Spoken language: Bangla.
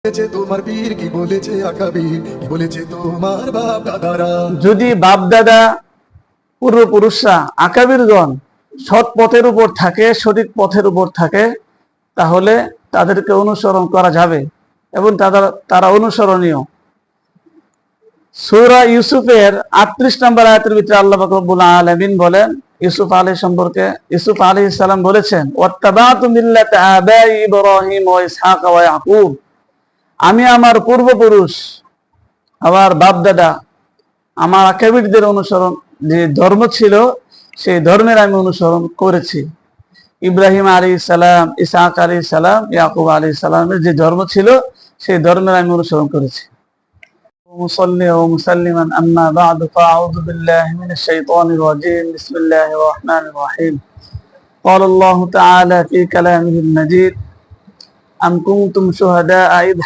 তোমার পীর কি বলেছে, আকাবির কি বলেছে তোমার বাপ দাদারা। যদি বাপ দাদা পূর্বপুরুষরা আকাবিরগণ সৎ পথের উপর থাকে, সঠিক পথের উপর থাকে, তাহলে তাদেরকে অনুসরণ করা যাবে এবং তারা অনুসরণীয়। সূরা ইউসুফের 38 নম্বর আয়াতের ভিতরে আল্লাহ পাক রব্বুল আলামিন বলেন, ইউসুফ আলাইহিস সালাম বলেছেন, ওয়াত্তাবাতু মিল্লাতা আবাই ইব্রাহিম ওয়া ইসহাক ওয়া ইয়াকুব, আমি আমার পূর্বপুরুষ, আমার বাপ দাদা, আমার আকাবিরদের অনুসরণ, যে ধর্ম ছিল সেই ধর্মের আমি অনুসরণ করেছি। ইব্রাহিম আলাইহিস সালাম, ইসহাক আলাইহিস সালাম, ইয়াকুব আলাইহিস সালামের যে ধর্ম ছিল সেই ধর্মের আমি অনুসরণ করেছি। মুসাল্লি ওয়া মুসাল্লিমান আম্মা বা'দু ফাআউযু বিল্লাহি মিনাশ শাইতানির রাজীম। বিসমিল্লাহির রাহমানির রাহিম। قال الله تعالى في كلامه المجيد أم كنتم شهداء إذ